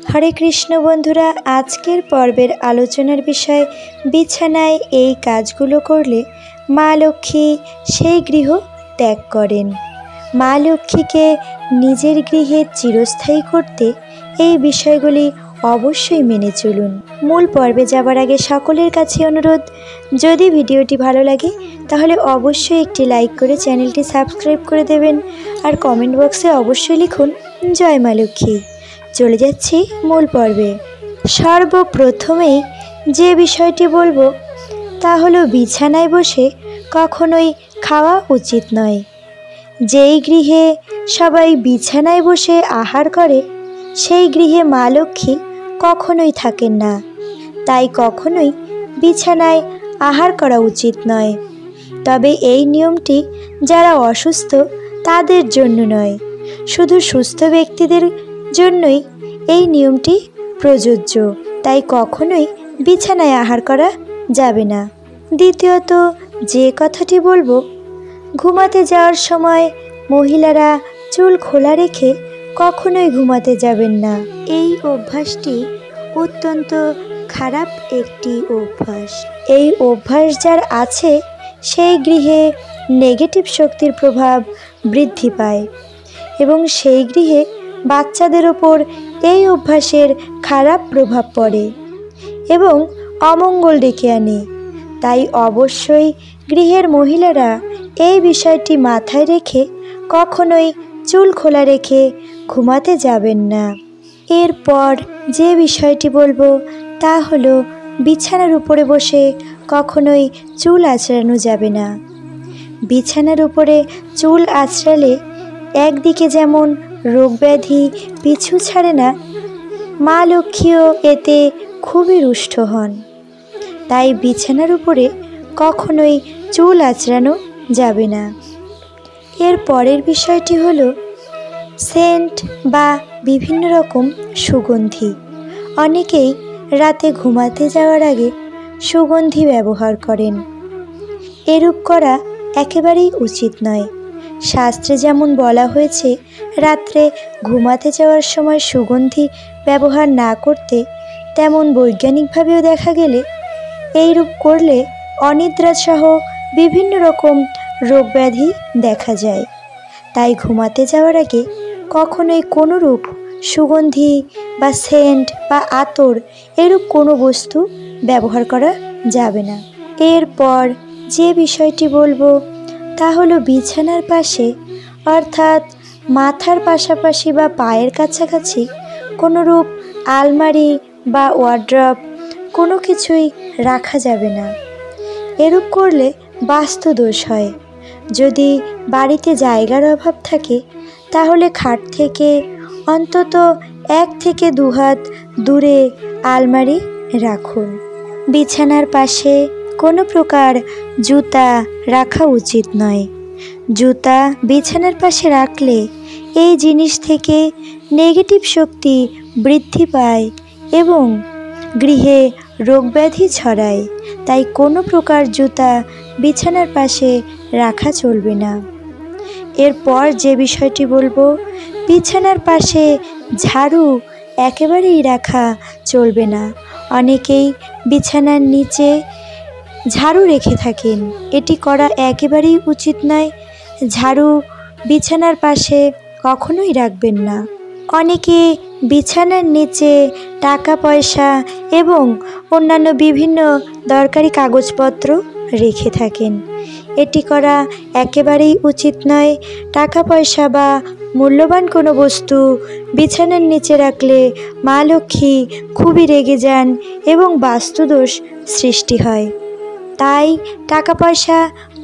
হরে কৃষ্ণ বন্ধুরা, আজকের পর্বের আলোচনার বিষয় বিছানায় এই কাজগুলো করলে মা লক্ষ্মী সেই গৃহ ত্যাগ করেন। মা লক্ষ্মীকে নিজের গৃহে চিরস্থায়ী করতে এই বিষয়গুলি অবশ্যই মেনে চলুন। মূল পর্বে যাবার আগে সকলের কাছে অনুরোধ, যদি ভিডিওটি ভালো লাগে তাহলে অবশ্যই একটি লাইক করে চ্যানেলটি সাবস্ক্রাইব করে দেবেন আর কমেন্ট বক্সে অবশ্যই লিখুন জয় মা লক্ষ্মী। চলে যাচ্ছি মূল পর্বে। সর্বপ্রথমেই যে বিষয়টি বলবো তা হলো বিছানায় বসে কখনোই খাওয়া উচিত নয়। যেই গৃহে সবাই বিছানায় বসে আহার করে সেই গৃহে মা লক্ষ্মী কখনোই থাকেন না, তাই কখনোই বিছানায় আহার করা উচিত নয়। তবে এই নিয়মটি যারা অসুস্থ তাদের জন্য নয়, শুধু সুস্থ ব্যক্তিদের জন্যই এই নিয়মটি প্রযোজ্য, তাই কখনোই বিছানায় আহার করা যাবে না। দ্বিতীয়ত যে কথাটি বলবো, ঘুমাতে যাওয়ার সময় মহিলারা চুল খোলা রেখে কখনোই ঘুমাতে যাবেন না। এই অভ্যাসটি অত্যন্ত খারাপ একটি অভ্যাস। এই অভ্যাস যার আছে সেই গৃহে নেগেটিভ শক্তির প্রভাব বৃদ্ধি পায় এবং সেই গৃহে বাচ্চাদের ওপর এই অভ্যাসের খারাপ প্রভাব পড়ে এবং অমঙ্গল ডেকে আনে। তাই অবশ্যই গৃহের মহিলারা এই বিষয়টি মাথায় রেখে কখনোই চুল খোলা রেখে ঘুমাতে যাবেন না। এরপর যে বিষয়টি বলবো তা হলো বিছানার উপরে বসে কখনোই চুল আঁচড়ানো যাবে না। বিছানার উপরে চুল আঁচড়ালে একদিকে যেমন রোগ ব্যাধি পিছু ছাড়ে না, মা লক্ষ্মীও এতে খুবই রুষ্ট হন। তাই বিছানার উপরে কখনোই চুল আঁচড়ানো যাবে না। এর পরের বিষয়টি হলো সেন্ট বা বিভিন্ন রকম সুগন্ধি। অনেকেই রাতে ঘুমাতে যাওয়ার আগে সুগন্ধি ব্যবহার করেন। এরূপ করা একেবারেই উচিত নয়। শাস্ত্রে যেমন বলা হয়েছে রাত্রে ঘুমাতে যাওয়ার সময় সুগন্ধি ব্যবহার না করতে, তেমন বৈজ্ঞানিকভাবেও দেখা গেলে এইরূপ করলে অনিদ্রাসহ বিভিন্ন রকম রোগ ব্যাধি দেখা যায়। তাই ঘুমাতে যাওয়ার আগে কখনোই কোনোরূপ সুগন্ধি বা সেন্ট বা আতর এরূপ কোনো বস্তু ব্যবহার করা যাবে না। এরপর যে বিষয়টি বলবো তা হলো বিছানার পাশে অর্থাৎ মাথার পাশাপাশি বা পায়ের কাছাকাছি কোনোরূপ আলমারি বা ওয়ার্ড্রপ কোনো কিছুই রাখা যাবে না। এরূপ করলে বাস্তুদোষ হয়। যদি বাড়িতে জায়গার অভাব থাকে তাহলে খাট থেকে অন্তত 1 থেকে 2 হাত দূরে আলমারি রাখুন। বিছানার পাশে কোনো প্রকার জুতা রাখা উচিত নয়। জুতা বিছানার পাশে রাখলে এই জিনিস থেকে নেগেটিভ শক্তি বৃদ্ধি পায় এবং গৃহে রোগব্যাধি ছড়ায়। তাই কোনো প্রকার জুতা বিছানার পাশে রাখা চলবে না। এরপর যে বিষয়টি বলবো, বিছানার পাশে ঝাড়ু একেবারেই রাখা চলবে না। অনেকেই বিছানার নিচে ঝাড়ু রেখে থাকেন, এটি করা একেবারেই উচিত নয়। ঝাড়ু বিছানার পাশে কখনোই রাখবেন না। অনেকে বিছানার নিচে টাকা পয়সা এবং অন্যান্য বিভিন্ন দরকারি কাগজপত্র রেখে থাকেন, এটি করা একেবারেই উচিত নয়। টাকা পয়সা বা মূল্যবান কোনো বস্তু বিছানার নিচে রাখলে মা লক্ষ্মী খুবই রেগে যান এবং বাস্তুদোষ সৃষ্টি হয়। তাই টাকা পয়সা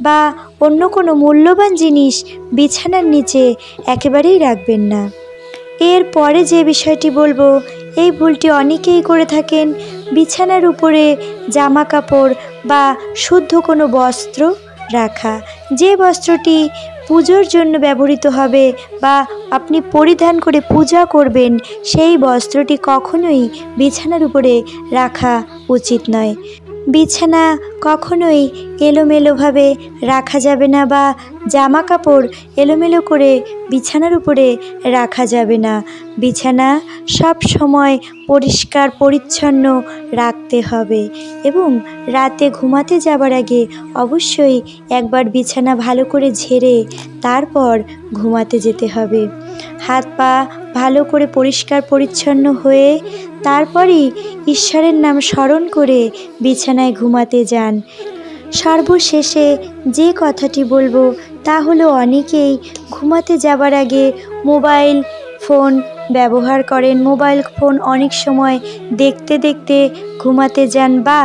বা অন্য কোনো মূল্যবান জিনিস বিছানার নিচে একেবারেই রাখবেন না। এর পরে যে বিষয়টি বলবো, এই ভুলটি অনেকেই করে থাকেন, বিছানার উপরে জামা কাপড় বা শুদ্ধ কোনো বস্ত্র রাখা। যে বস্ত্রটি পুজোর জন্য ব্যবহৃত হবে বা আপনি পরিধান করে পূজা করবেন সেই বস্ত্রটি কখনোই বিছানার উপরে রাখা উচিত নয়। বিছানা কখনোই এলোমেলোভাবে রাখা যাবে না, বা জামা কাপড় এলোমেলো করে বিছানার উপরে রাখা যাবে না। বিছানা সব সময় পরিষ্কার পরিচ্ছন্ন রাখতে হবে এবং রাতে ঘুমাতে যাবার আগে অবশ্যই একবার বিছানা ভালো করে ঝেড়ে তারপর ঘুমাতে যেতে হবে। হাত পা ভালো করে পরিষ্কার পরিচ্ছন্ন হয়ে তারপরই ঈশ্বরের নাম স্মরণ করে বিছানায় ঘুমাতে যান। সর্বশেষে যে কথাটি বলবো তা হলো, অনেকেই ঘুমাতে যাবার আগে মোবাইল ফোন ব্যবহার করেন। মোবাইল ফোন অনেক সময় দেখতে দেখতে ঘুমাতে যান, বা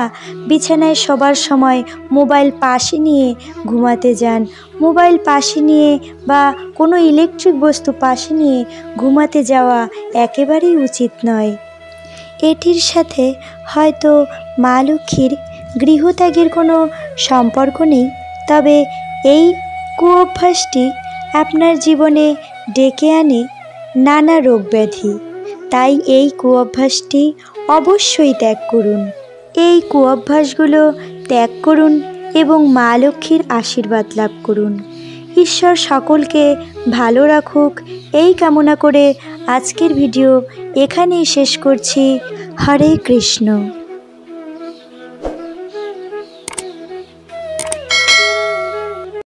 বিছানায় শোবার সময় মোবাইল পাশে নিয়ে ঘুমাতে যান। মোবাইল পাশে নিয়ে বা কোনো ইলেকট্রিক বস্তু পাশে নিয়ে ঘুমাতে যাওয়া একেবারেই উচিত নয়। এটির সাথে হয়তো মা লক্ষ্মীর গৃহত্যাগের কোনো সম্পর্ক নেই, তবে এই কুঅভ্যাসটি আপনার জীবনে ডেকে আনে নানা রোগ ব্যাধি। তাই এই কুঅভ্যাসটি অবশ্যই ত্যাগ করুন। এই কুঅভ্যাসগুলো ত্যাগ করুন এবং মা লক্ষ্মীর আশীর্বাদ লাভ করুন। ঈশ্বর সকলকে ভালো রাখুক এই কামনা করে আজকের ভিডিও এখানেই শেষ করছি। হরে কৃষ্ণ।